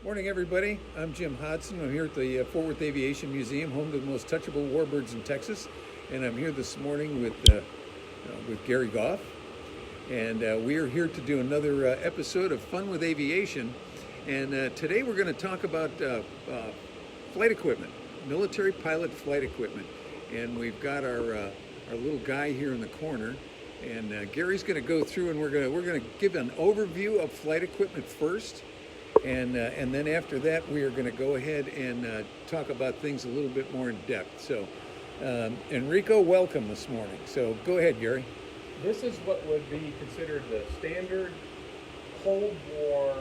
Morning, everybody. I'm Jim Hodson. I'm here at the Fort Worth Aviation Museum, home to the most touchable warbirds in Texas. And I'm here this morning with Gary Goff. And we are here to do another episode of Fun with Aviation. And today we're going to talk about flight equipment, military pilot flight equipment. And we've got our little guy here in the corner. And Gary's going to go through, and we're going to give an overview of flight equipment first. And then after that, we are going to go ahead and talk about things a little bit more in depth. So, Enrico, welcome this morning. So go ahead, Gary. This is what would be considered the standard Cold War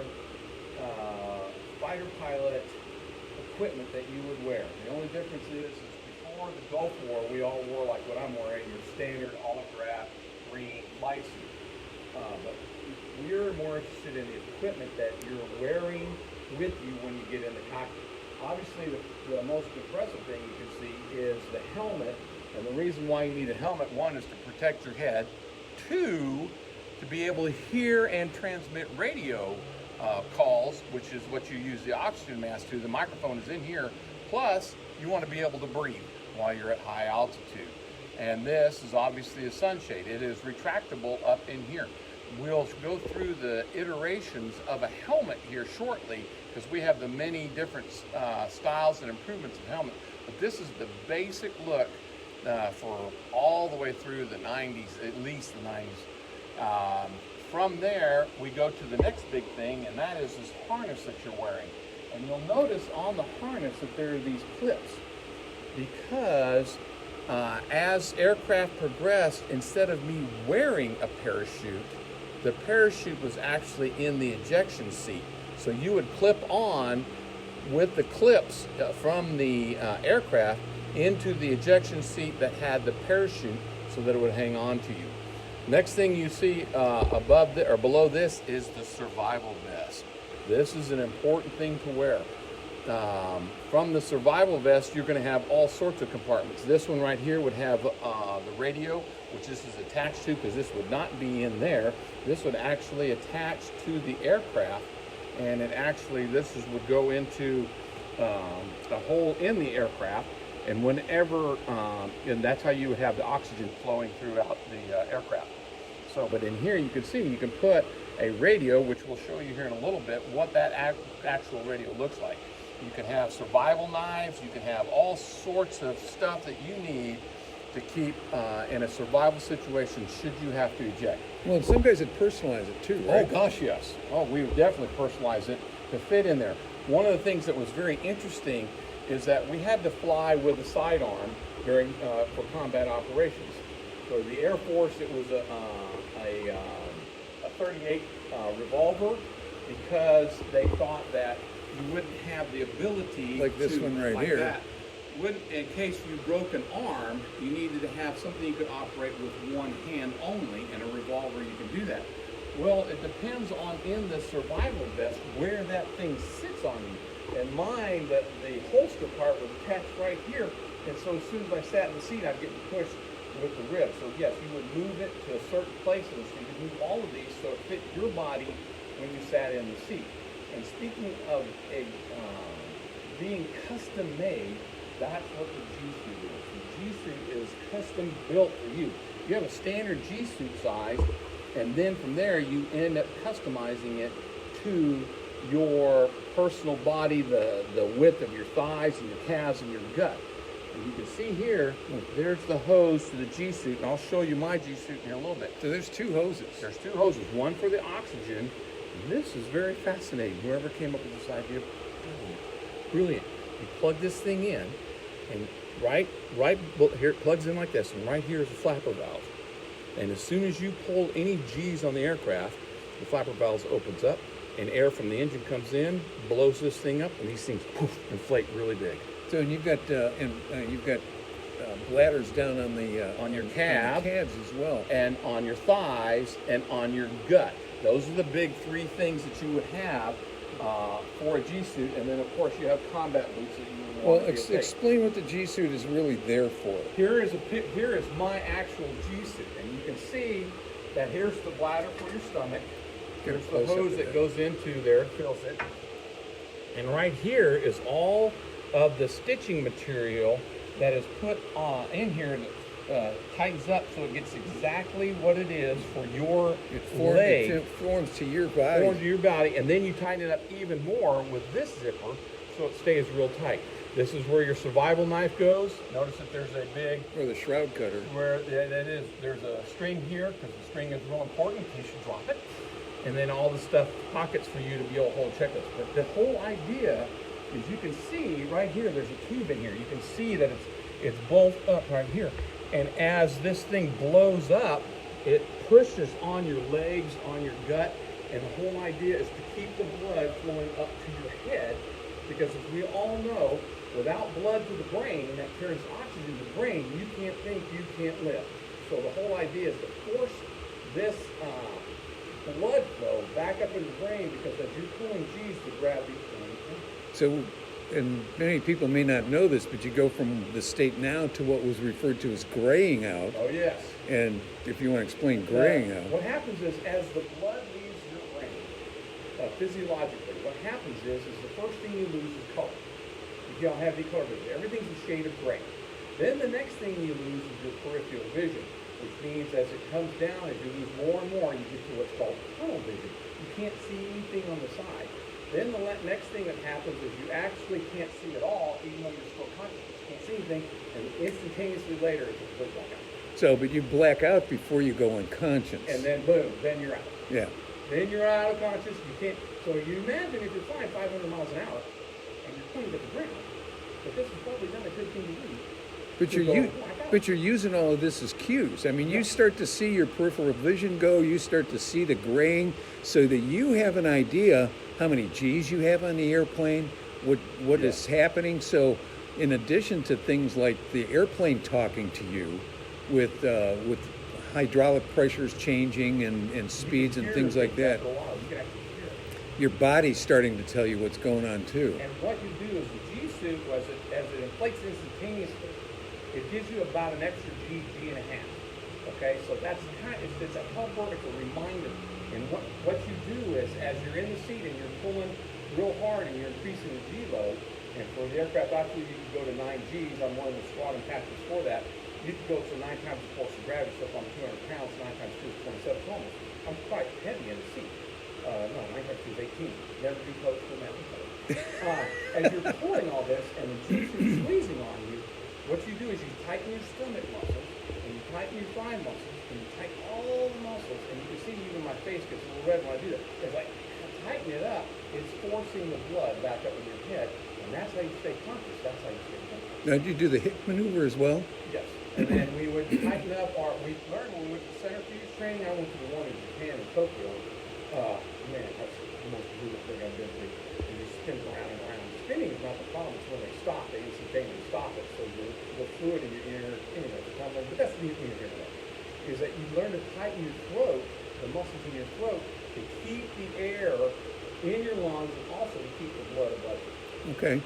fighter pilot equipment that you would wear. The only difference is before the Gulf War, we all wore like what I'm wearing, your standard autograph green flight suit. But we're more interested in the equipment that you're wearing with you when you get in the cockpit. Obviously, the most impressive thing you can see is the helmet. And the reason why you need a helmet, one, is to protect your head. Two, to be able to hear and transmit radio calls, which is what you use the oxygen mask to. The microphone is in here. Plus, you want to be able to breathe while you're at high altitude. And this is obviously a sunshade. It is retractable up in here. We'll go through the iterations of a helmet here shortly because we have the many different styles and improvements of helmet. But this is the basic look for all the way through the 90s, at least the 90s. From there, we go to the next big thing, and that is this harness that you're wearing. And you'll notice on the harness that there are these clips because as aircraft progressed, instead of me wearing a parachute, the parachute was actually in the ejection seat. So you would clip on with the clips from the aircraft into the ejection seat that had the parachute so that it would hang on to you. Next thing you see or below this is the survival vest. This is an important thing to wear. From the survival vest, you're going to have all sorts of compartments. This one right here would have the radio, which this is attached to because this would not be in there. This would actually attach to the aircraft, and would go into a hole in the aircraft, and whenever, and that's how you would have the oxygen flowing throughout the aircraft. So, but in here you can see, you can put a radio, which we'll show you here in a little bit, what that actual radio looks like. You can have survival knives, you can have all sorts of stuff that you need to keep in a survival situation should you have to eject. Well, some guys would personalize it too, right? Oh gosh, yes. Oh, we would definitely personalize it to fit in there. One of the things that was very interesting is that we had to fly with a sidearm during for combat operations. So the Air Force, it was a 38 revolver because they thought that you wouldn't have the ability like this one right here. That. In case you broke an arm, you needed to have something you could operate with one hand only, and a revolver you can do that. Well, it depends on in the survival vest where that thing sits on you. And mine, the holster part was attached right here, and so as soon as I sat in the seat, I'd get pushed with the rib. So yes, you would move it to a certain place, and so you could move all of these so it fit your body when you sat in the seat. And speaking of being custom made, that's what the G-suit is. The G-suit is custom built for you. You have a standard G-suit size, and then from there you end up customizing it to your personal body, the width of your thighs and your calves and your gut. And you can see here, there's the hose to the G-suit, and I'll show you my G-suit in here a little bit. So there's two hoses. There's two hoses, one for the oxygen. This is very fascinating. Whoever came up with this idea, brilliant. You plug this thing in, and right here it plugs in like this, and right here is the flapper valve. And as soon as you pull any G's on the aircraft, the flapper valve opens up, and air from the engine comes in, blows this thing up, and these things poof, inflate really big. So and you've got bladders down on your calves as well, and on your thighs, and on your gut. Those are the big three things that you would have for a G-suit, and then of course you have combat boots that you would want. Well, explain what the G-suit is really there for. Here is my actual G-suit, and you can see that here's the bladder for your stomach. Here's the hose that goes into there, fills it. And right here is all of the stitching material that is put in here that tightens up so it gets exactly what it is for your leg. It forms to your body. Forms to your body, and then you tighten it up even more with this zipper so it stays real tight. This is where your survival knife goes. Notice that there's a big... Or the shroud cutter. Where that is, there's a string here, because the string is real important in case you drop it. And then all the stuff, pockets for you to be able to hold checklists. But the whole idea is you can see right here, there's a tube in here. You can see that it's bulked up right here. And as this thing blows up, it pushes on your legs, on your gut. And the whole idea is to keep the blood flowing up to your head. Because as we all know, without blood to the brain that carries oxygen to the brain, you can't think, you can't live. So the whole idea is to force this blood flow back up in the brain, because as you're pulling G's, the gravity pulling in. So, and many people may not know this, but you go from the state now to what was referred to as graying out. Oh, yes. And if you want to explain graying out. What happens is, as the blood leaves your brain, physiologically, what happens is the first thing you lose is color. You don't have any color vision. Everything's a shade of gray. Then the next thing you lose is your peripheral vision, which means as it comes down, as you lose more and more, you get to what's called tunnel vision. You can't see anything on the side. Then the next thing that happens is you actually can't see at all, even though you're still conscious. You can't see anything, and instantaneously later, it's a complete blackout. So, but you black out before you go unconscious. And then boom, then you're out. Yeah. Then you're out of conscious. You can't. So you imagine if you're flying 500 miles an hour and you're pointing at the ground, but this is probably not a good thing to do. But you're using all of this as cues. I mean, you start to see your peripheral vision go. You start to see the graying, so that you have an idea how many G's you have on the airplane, what is happening. So, in addition to things like the airplane talking to you, with hydraulic pressures changing and speeds and things like that, your body's starting to tell you what's going on too. And what you do is the G suit, as it inflates instantaneously, it gives you about an extra G and a half. Okay, so that's it's a helper, it's a reminder. And what you do is, as you're in the seat and you're pulling real hard and you're increasing the G load, and for the aircraft, actually you can go to 9 Gs. I'm one of the squadron captains for that. You can go to 9 times the force of gravity, so if I'm 200 pounds, 9 times 2 is 27 almost. I'm quite heavy in the seat. No, 9 times 2 is 18. Never do coach for that. As you're pulling all this and the G suit squeezing on you, what you do is you tighten your stomach muscles, and you tighten your thigh muscles, and you tighten all the muscles, and you can see even my face gets a little red when I do that. It's like, tighten it up, it's forcing the blood back up in your head, and that's how you stay conscious, that's how you stay conscious. Now, do you do the hip maneuver as well? Yes, and then we would tighten up we learned when we went to centrifuge training. I went to the one in Japan in Tokyo. Man, that's the most brutal thing I've been through. You just spin around and around. Spinning is not the problem, it's when they stop, they instantaneously stop it, so the fluid in your ear, anyway, but that's the neat thing here today, is that you learn to tighten your throat, the muscles in your throat, to keep the air in your lungs, and also to keep the blood above you. Okay,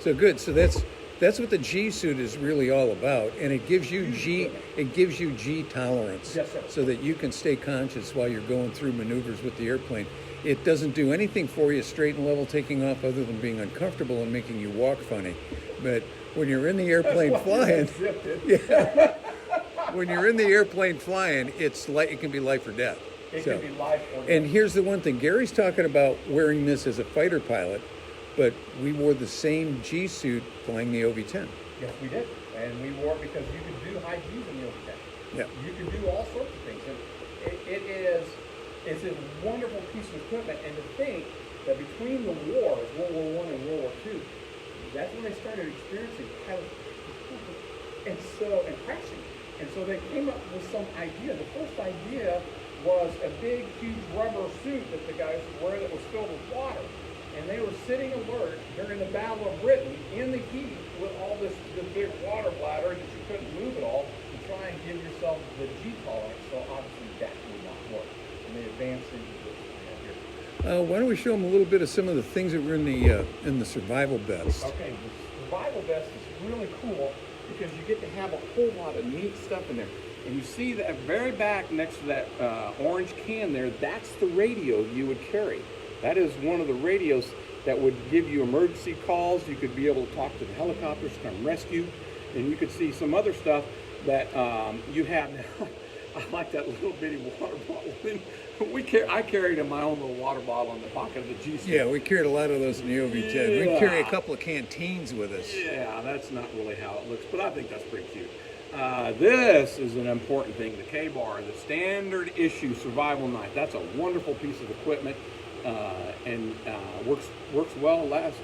so good. So that's what the G suit is really all about, and it gives you G tolerance. Yes, sir. So that you can stay conscious while you're going through maneuvers with the airplane. It doesn't do anything for you straight and level taking off, other than being uncomfortable and making you walk funny. But when you're in the airplane flying, yeah, when you're in the airplane flying, it can be life or death. It can be life or death. And here's the one thing: Gary's talking about wearing this as a fighter pilot, but we wore the same G suit flying the OV-10. Yes, we did, and we wore it because you can do high G's in the OV-10. Yeah. You can do all sorts of things, and it's a wonderful piece of equipment. And to think that between the wars, World War I and World War II, that's when they started experiencing and crashing. And so they came up with some idea. The first idea was a big, huge rubber suit that the guys would wear that was filled with water. And they were sitting alert during the Battle of Britain in the heat with all this big water bladder that you couldn't move at all to try and give yourself the G tolerance. So obviously that would not work. And they advanced into this here. Why don't we show them a little bit of some of the things that were in the survival vest? Okay, the survival vest is really cool because you get to have a whole lot of neat stuff in there. And you see that very back next to that orange can there, that's the radio you would carry. That is one of the radios that would give you emergency calls. You could be able to talk to the helicopters, come rescue, and you could see some other stuff that you have now. I like that little bitty water bottle. I carried in my own little water bottle in the pocket of the G. Yeah, we carried a lot of those in the OV-10. Yeah. We carry a couple of canteens with us. Yeah, that's not really how it looks, but I think that's pretty cute. This is an important thing, the K-Bar, the standard issue survival knife. That's a wonderful piece of equipment and works well, lasts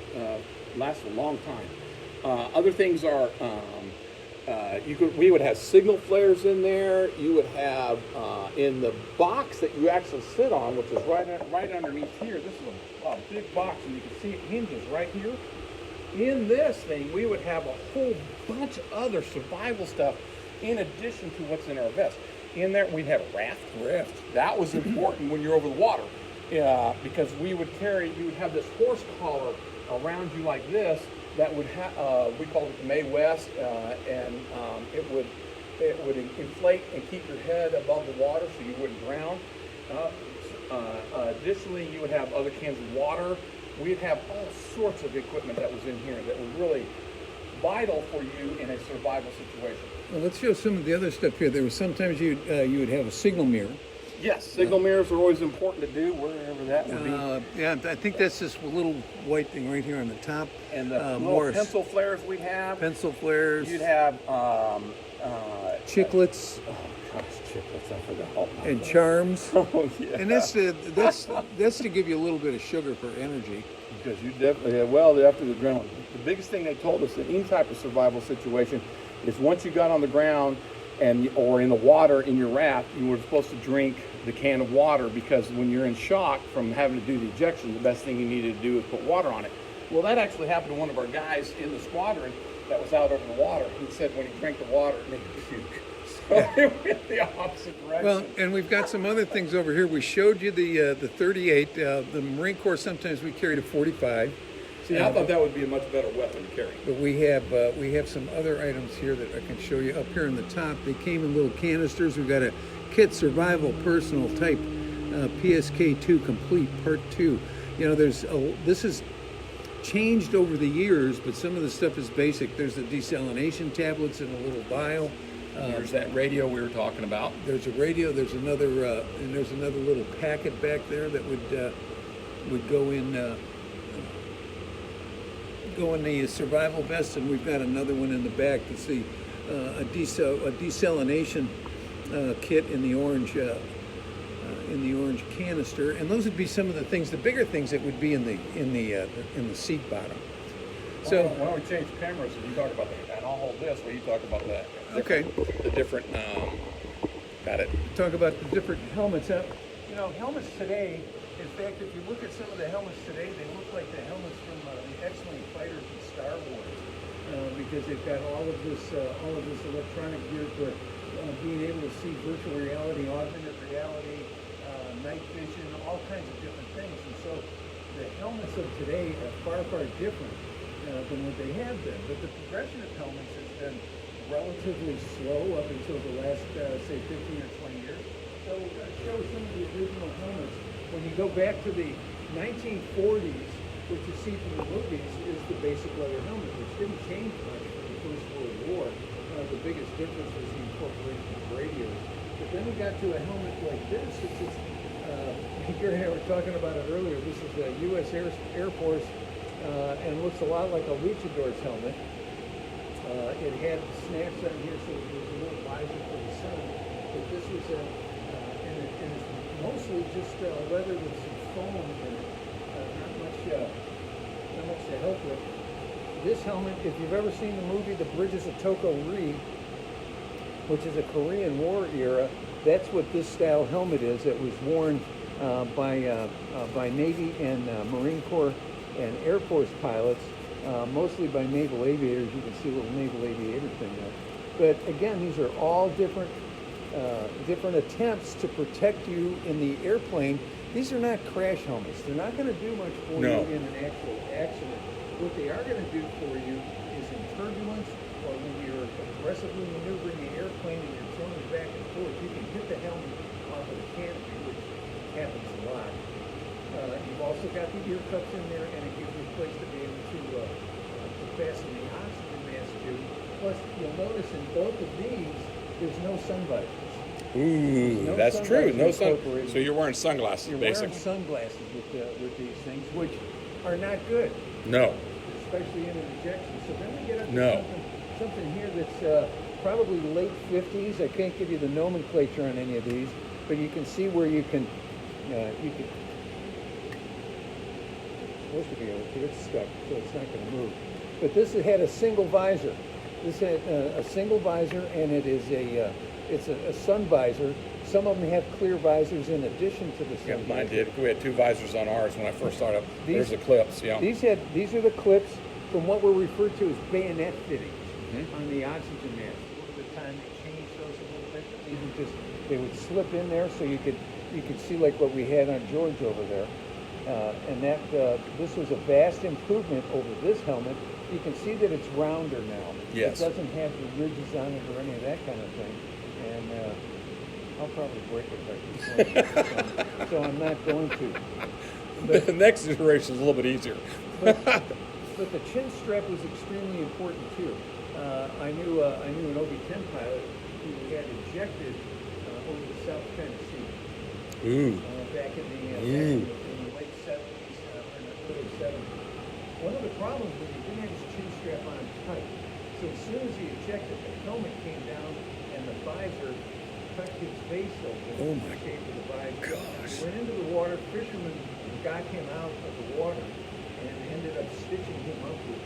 a long time. Other things are we would have signal flares in there. You would have in the box that you actually sit on, which is right underneath here. This is a big box, and you can see it hinges right here. In this thing, we would have a whole bunch of other survival stuff in addition to what's in our vest. In there, we'd have a raft. That was important when you're over the water, because you would have this horse collar around you like this that would have, we called it the May West, and it would inflate and keep your head above the water so you wouldn't drown. Additionally, you would have other cans of water. We'd have all sorts of equipment that was in here that was really vital for you in a survival situation. Well, let's show some of the other stuff here. There was sometimes you would have a signal mirror. Yes, signal mirrors are always important to do wherever that would be. Yeah, I think that's this little white thing right here on the top. And the little more pencil flares we have. Pencil flares. You'd have chiclets. Oh gosh, chiclets! I forgot all about and that. charms. Oh yeah. And that's to give you a little bit of sugar for energy. Because you definitely, after the adrenaline. The biggest thing they told us in any type of survival situation is once you got on the ground or in the water in your raft, you were supposed to drink the can of water, because when you're in shock from having to do the ejection, the best thing you needed to do is put water on it. Well, that actually happened to one of our guys in the squadron that was out over the water. He said when he drank the water, it made him puke. So it went the opposite direction. Well, and we've got some other things over here. We showed you the 38. The Marine Corps, sometimes we carried a 45. See, I thought that would be a much better weapon to carry. But we have some other items here that I can show you up here on the top. They came in little canisters. We've got a kit survival personal type PSK2 complete part 2. You know, this has changed over the years, but some of the stuff is basic. There's the desalination tablets in a little vial. There's that radio we were talking about. There's a radio. There's another and there's another little packet back there that would go in the survival vest, and we've got another one in the back. That's a desalination kit in the orange canister, and those would be some of the things. The bigger things that would be in the seat bottom. So why don't we change cameras and you talk about that, and I'll hold this while you talk about that. Okay. The different. Got it. Talk about the different helmets. You know, helmets today. In fact, if you look at some of the helmets today, they look like the helmets from the X-Wing fighters in Star Wars, because they've got all of this electronic gear for being able to see virtual reality, augmented reality, night vision, all kinds of different things. And so the helmets of today are far, far different than what they have been. But the progression of helmets has been relatively slow up until the last, say, 15 or 20 years. So we're going to show some of the original helmets. When you go back to the 1940s, what you see from the movies is the basic leather helmet, which didn't change much from the First World War. The biggest difference was the incorporation of radios. But then we got to a helmet like this, which is, Gary and I were talking about it earlier. This is the U.S. Air Force, and looks a lot like a luchador's helmet. It had snaps on here, so there was a little visor for the sun. But this was and it's mostly just leather with some foam in it. Not much to help with. This helmet, if you've ever seen the movie The Bridges of Toko-Ri, which is a Korean War era, that's what this style helmet is. That was worn by Navy and Marine Corps and Air Force pilots, mostly by naval aviators. You can see a little naval aviator thing there. But again, these are all different attempts to protect you in the airplane. These are not crash helmets. They're not going to do much for you in an actual accident. What they are going to do for you is in turbulence, or when you're aggressively maneuvering the airplane and you're throwing it back and forth, you can hit the helmet off of the canopy, which happens a lot. You've also got the ear cups in there, and it gives you a place to be able to fasten the oxygen mask to. Plus, you'll notice in both of these, there's no sun visors. Ooh, No that's sun true. visors No sun. incorporated. So you're wearing sunglasses, You're basically. wearing sunglasses with these things, which are not good, No. especially in an ejection. So then we get up to No. something here that's probably late 50s. I can't give you the nomenclature on any of these, but you can see where you can supposed to be able to. It's stuck, so it's not going to move. But this had a single visor. This had a single visor, and it is it's a sun visor. Some of them have clear visors in addition to the sun Yeah, mine visor. did. We had 2 visors on ours when I first started. These- There's the clips. Yeah. These are the clips from what were referred to as bayonet fittings on the oxygen mask. Over the time they changed those a little bit. These would they would slip in there so you could see like what we had on George over there. And that this was a vast improvement over this helmet. You can see that it's rounder now. Yes. It doesn't have the ridges on it or any of that kind of thing. And I'll probably break it by this one, so I'm not going to. The next iteration is a little bit easier. But the chin strap was extremely important too. I knew an OB-10 pilot who had ejected over the South China Sea Ooh. back in the late 70s or in the early 70s. One of the problems was he didn't have his chin strap on tight. So as soon as he ejected, the helmet came down and the visor tucked his face open. Oh my the shape of the visor. gosh. He went into the water. Fishermen got him out of the water and ended up stitching him up with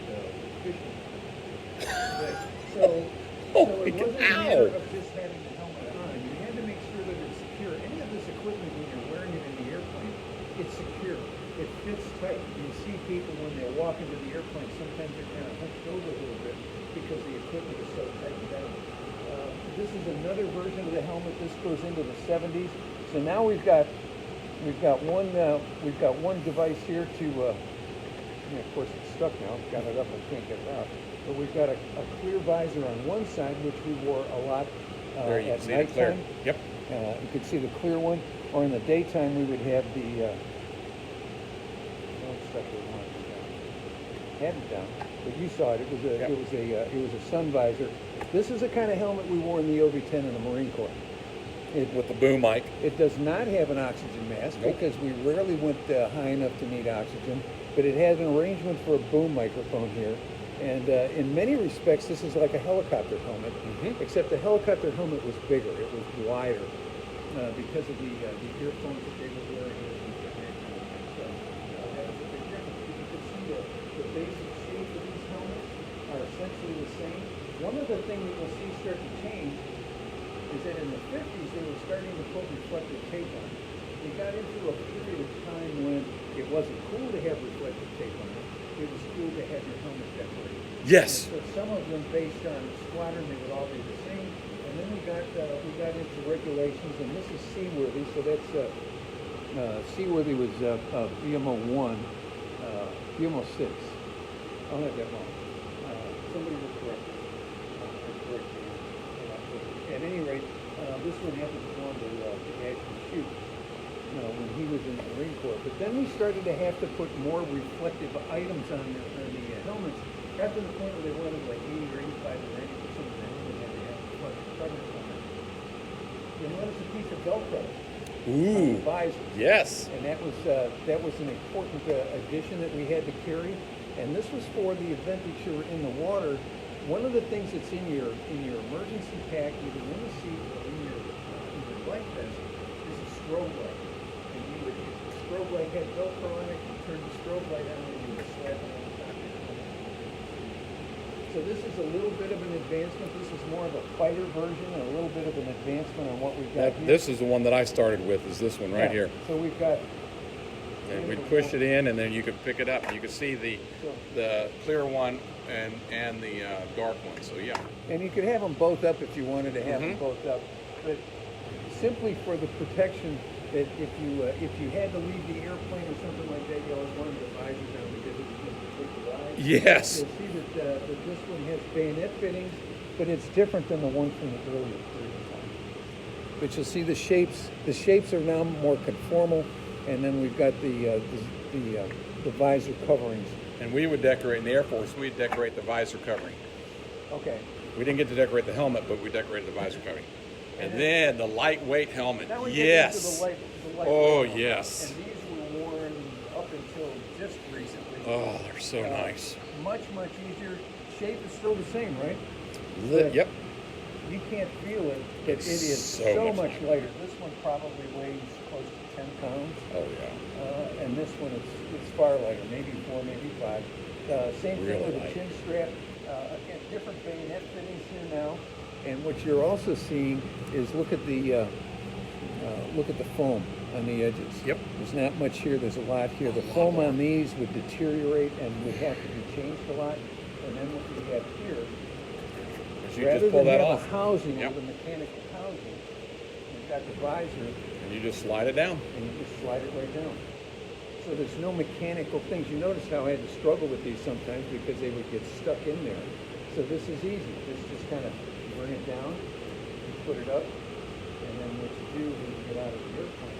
fishing. So it wasn't a matter of just having the helmet on. You had to make sure that it's secure. Any of this equipment, when you're wearing it in the airplane, it's secure. It fits tight. You see people when they walk into the airplane, sometimes they're kind of hunched over a little bit because the equipment is so tightened down. This is another version of the helmet. This goes into the 70s. So now we've got one device here to. Of course, it's stuck now. I've got it up. I can't get it out. But we've got a clear visor on one side, which we wore a lot There you at can see the clear. nighttime. Yep. You could see the clear one, or in the daytime we would have the. Had it down, but you saw it. It was a sun visor. This is the kind of helmet we wore in the OV-10 in the Marine Corps. With the boom mic. It does not have an oxygen mask because we rarely went high enough to need oxygen, but it has an arrangement for a boom microphone here. And in many respects, this is like a helicopter helmet, except the helicopter helmet was bigger. It was wider because of the earphones that they were wearing. So that was a big difference. You can see the basic shape of these helmets are essentially the same. One of the things that we'll see start to change is that in the 50s, they were starting to put reflective tape on. They got into a period of time when it wasn't cool to have reflective tape on it. It was cool to have your helmet decorated. Yes. And so some of them based on squadron, they would all be the same. And then we got into regulations, and this is seaworthy. So that's seaworthy was BMO 1, BMO 6. I'll have that wrong. Somebody will correct me. At any rate, this one happened to go on to actually shoot when he was in the Marine Corps. But then we started to have to put more reflective items on the helmets. Got to the point where they wanted like 80 or 85 or 90% of the helmet had to have reflective covers on it. You notice a piece of Velcro on the visor. Yes. And that was an important addition that we had to carry. And this was for the event that you were in the water. One of the things that's in your emergency pack, either in the seat or in your life vest, is a strobe light. And if the strobe light had Velcro on it, you turn the strobe light on and you would slap it on the top of your helmet. So this is a little bit of an advancement. This is more of a fighter version and a little bit of an advancement on what we've got here. This is the one that I started with, is this one right here. So we've got... And we'd push it in, and then you could pick it up. You could see the clear one and the dark one. So yeah. And you could have them both up if you wanted to have them both up, but simply for the protection that if you had to leave the airplane or something like that, you always wanted the visor down because it was going to protect the ride. Yes. You'll see that this one has bayonet fittings, but it's different than the one from the earlier period of time. But you'll see the shapes. The shapes are now more conformal. and then we've got the visor coverings. And we would decorate in the Air Force. We'd decorate the visor covering. Okay. We didn't get to decorate the helmet, but we decorated the visor covering. And then the lightweight helmet. Now we get Yes. into the light Oh, helmet. yes. And these were worn up until just recently. Oh, they're so nice. Much easier. Shape is still the same, right? Yep. You can't feel it. It's It is so so much much lighter. This one probably weighs close to 10 pounds. Oh, yeah. And this one it's far lighter, maybe 4, maybe 5. Same Really thing with light. the chin strap. Again, different bayonet fittings here now. And what you're also seeing is look at the foam on the edges. Yep. There's not much here. There's a lot here. The foam on these would deteriorate and would have to be changed a lot. And then what we have here, You rather just pull than that have off. a housing Yep. with a mechanical housing, we've got the visor, And you just slide it down. and you just slide it right down. So there's no mechanical things. You notice how I had to struggle with these sometimes because they would get stuck in there. So this is easy. Just kind of bring it down, you put it up, and then what you do when you get out of the airplane,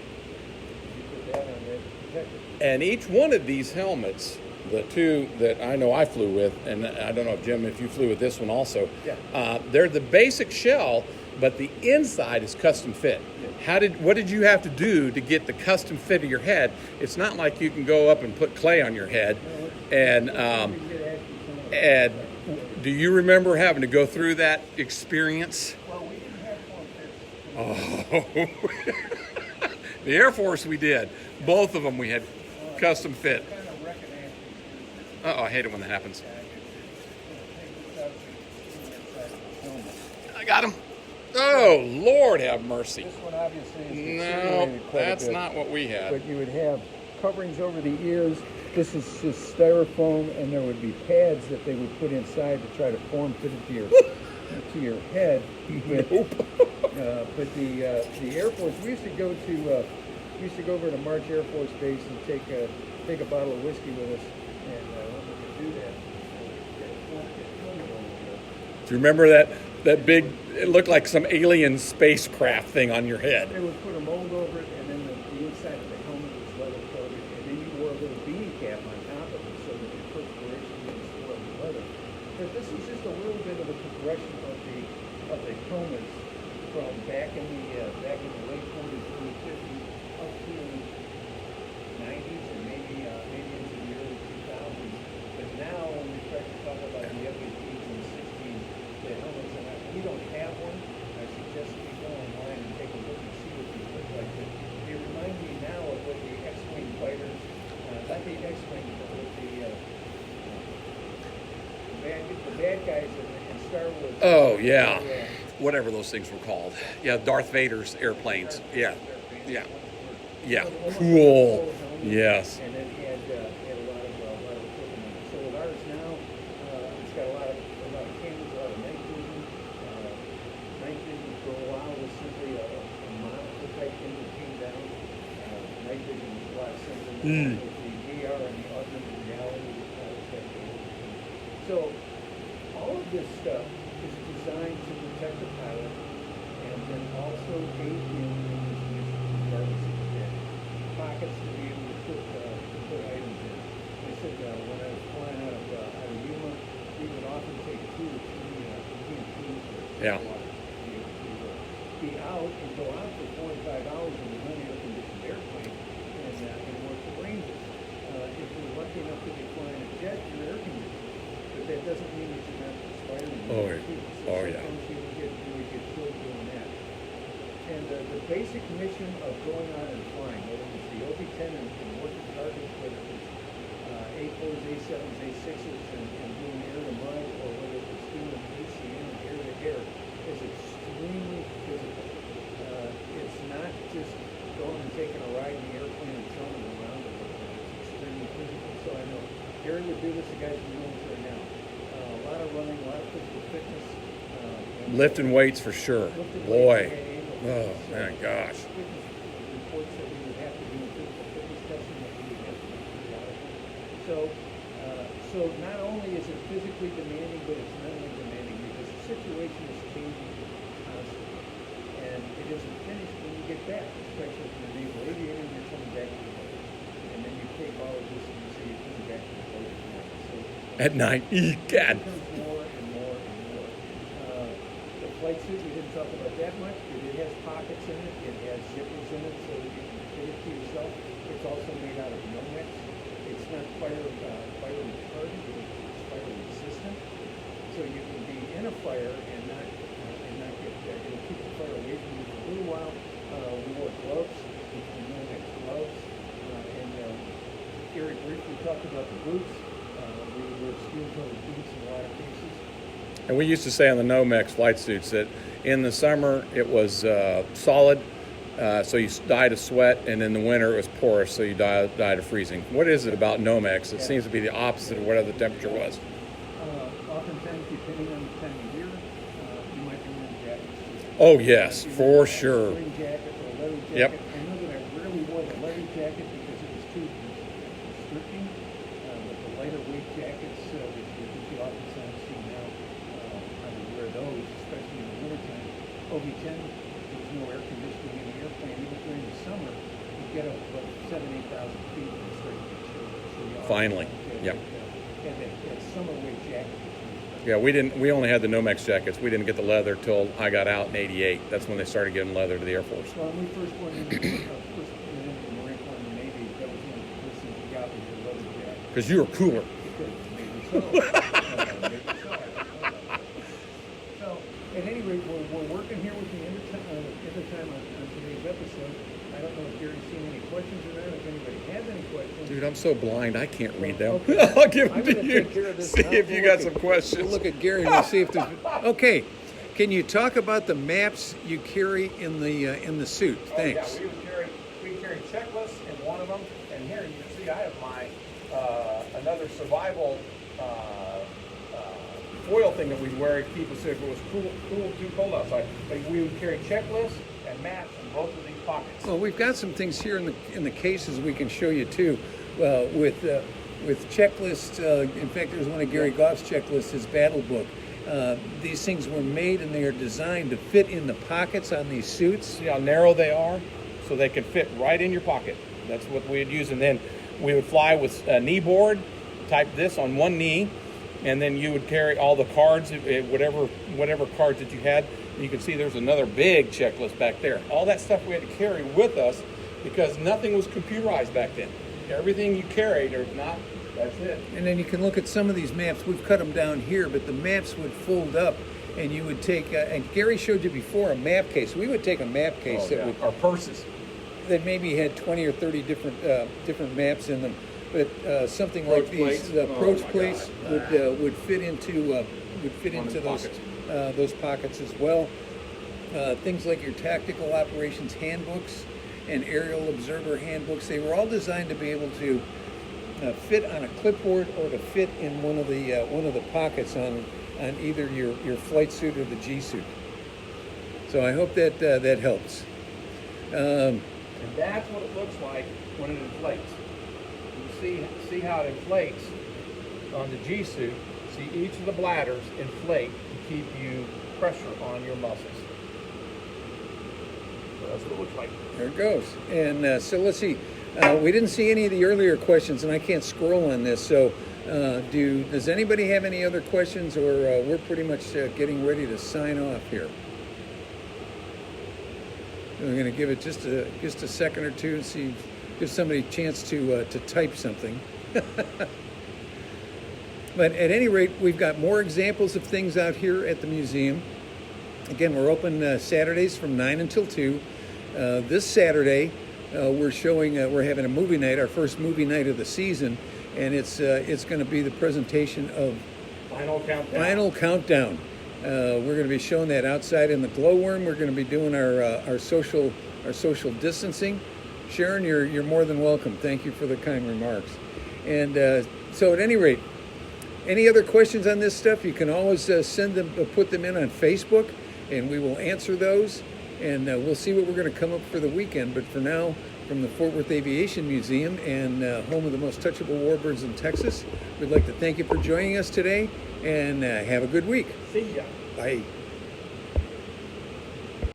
you put that on there to protect it. And each one of these helmets, the two that I know I flew with, and I don't know, Jim, if you flew with this one also, Yeah. they're the basic shell, but the inside is custom fit. What did you have to do to get the custom fit of your head? It's not like you can go up and put clay on your head. And do you remember having to go through that experience? Well, we didn't have form fits. Oh, the Air Force we did. Both of them we had custom fit. Kind of recognize these. Oh, I hate it when that happens. I got him. Oh, Lord have mercy. This one obviously is No, deteriorated quite a that's bit. not what we had. But you would have coverings over the ears. This is just styrofoam, and there would be pads that they would put inside to try to form fit it to your head. But the Air Force, we used to go over to March Air Force Base and take a bottle of whiskey with us, and when we could do that, Do you remember that big, it looked like some alien spacecraft thing on your head? they would put a mold over it, and then the inside of the helmet was leather coated, and then you wore a little beanie cap on top of it so that the perspiration didn't spoil the leather. But this is just a little bit of a progression of the helmets from back in the late 40s, early 50s, up to the 90s, and maybe into the early 2000s. But now, when we start to talk about the F-18s and the 16s, the helmets, and we don't have one. I suggest that you go online and take a look and see what these look like. But they remind me now of what the X-wing fighters, not the X-wing, but what the bad guys in Star Wars. Oh, yeah. Whatever those things were called. Yeah, Darth Vader's airplanes. Yeah. Yeah. Yeah. Cool. Yes. And then had a lot of equipment on it. So with ours now, it's got a lot of cameras, a lot of night vision. Night vision for a while was simply a monitor type thing that came down. Night vision was a lot simpler with the VR and the augmented reality type thing. So all of this stuff is designed to protect the pilot and then also aid him in his mission, regardless of the day. Pockets to be able to put items in. I said when I was flying out of Yuma, we would often take 2 or 3 EMPs Yeah. to be out and go out for 4 to 5 hours in a non-air-conditioned airplane and work the ranges. If you're lucky enough to be flying a jet, you're air-conditioned. But that doesn't mean that you're not perspiring. Oh, yeah. So Oh, yeah. sometimes you would get killed doing that. And the basic mission of going out and flying, whether it's the OB-10 and working targets, whether it's A4s, A7s, A6s, and doing air to mud, or whether it's doing ACM and air to air, is extremely physical. It's not just going and taking a ride in the airplane and throwing it around a little bit. It's extremely physical. So I know Gary would do this, the guys are doing this right now. A lot of running, a lot of physical fitness. Lifting weights for sure. Lifting Boy. weights, Oh, my gosh. fitness reports that we would have to do physical fitness testing that we would have to do periodically. So not only is it physically demanding, but it's mentally demanding because the situation is changing constantly. And it isn't finished when you get back, especially if you're a naval aviator and you're coming back to the base. and then you take all of this and you say you're coming back to the boat at night. So At night, God. it becomes more and more and more. The flight suit, we didn't talk about that much, but it has pockets in it, it has zippers in it, so you can fit it to yourself. It's also made out of Nomex. It's not fire retardant, it's fire resistant. So you can be in a fire and not get it'll keep the fire away from you for a little while. We wore gloves, which we Nomex gloves, and Gary briefly talked about the boots. We would wear steel-toed boots in a lot of cases. And we used to say on the Nomex flight suits that in the summer it was solid, so you died of sweat, and in the winter it was porous, so you died of freezing. What is it about Nomex? It seems to be the opposite of whatever the temperature was. Oftentimes, depending on the time of year, you might be wearing jackets. Oh, yes, for sure. A spring jacket or a leather jacket. Yep. I know that I rarely wore the leather jacket because it was too restricting, but the lighter weight jackets, which you oftentimes see now, I would wear those, especially in the wintertime. OV-10, there's no air conditioning in the airplane. Even during the summer, you get up about 7,000 to 8,000 feet and it's starting to get chilly. So you Finally, yep. And that summer weight jacket. Yeah, we only had the Nomex jackets. We didn't get the leather till I got out in '88. That's when they started giving leather to the Air Force. Well, when we first went into the Marine Corps and the Navy, that was one of the first things we got was your leather jacket. Because you were cooler. Because maybe so. Maybe so. I don't know about that. So, at any rate, we're working here with the end of time on today's episode. I don't know if Gary's seen any questions or not. If anybody has any questions. Dude, I'm so blind I can't read them. Okay. I'll give I'm them to gonna you. take care of this See now. if you We'll got look some at- questions. We'll look at Gary and we'll see if there's. Okay, can you talk about the maps you carry in the suit? Thanks. Oh, yeah, we carry checklists in one of them, and here you can see I have my another survival foil thing that we'd wear to keep us if it was too cold outside. But we would carry checklists and maps in both of these pockets. Well, we've got some things here in the cases we can show you too, with checklists. In fact, there's one of Gary Goff's checklists, his battle book. These things were made and they are designed to fit in the pockets on these suits. See how narrow they are? So they can fit right in your pocket. That's what we'd use. And then we would fly with a knee board, type this on one knee, and then you would carry all the cards, whatever cards that you had. And you can see there's another big checklist back there. All that stuff we had to carry with us because nothing was computerized back then. Everything you carried, or not, that's it. And then you can look at some of these maps. We've cut them down here, but the maps would fold up, and you would take. And Gary showed you before a map case. We would take a map case Our purses. that maybe had 20 or 30 different maps in them. But something like Approach these, plates. the Oh, approach my plates God. would fit into those pockets as well. Things like your tactical operations handbooks and aerial observer handbooks, they were all designed to be able to fit on a clipboard or to fit in one of the pockets on either your flight suit or the G suit. So I hope that helps. And that's what it looks like when it inflates. You see how it inflates on the G suit. See each of the bladders inflate to keep you pressure on your muscles. So that's what it looks like. There it goes. And so let's see. We didn't see any of the earlier questions, and I can't scroll on this. So does anybody have any other questions, or we're pretty much getting ready to sign off here? We're going to give it just a second or two and see, give somebody a chance to type something. But at any rate, we've got more examples of things out here at the museum. Again, we're open Saturdays from 9 until 2. This Saturday, we're having a movie night, our first movie night of the season, and it's going to be the presentation of Final Countdown. We're going to be showing that outside in the glowworm. We're going to be doing our social distancing. Sharon, you're more than welcome. Thank you for the kind remarks. And so, at any rate, any other questions on this stuff? You can always put them in on Facebook, and we will answer those. And we'll see what we're going to come up for the weekend. But for now, from the Fort Worth Aviation Museum and home of the most touchable warbirds in Texas, we'd like to thank you for joining us today, and have a good week. See ya. Bye.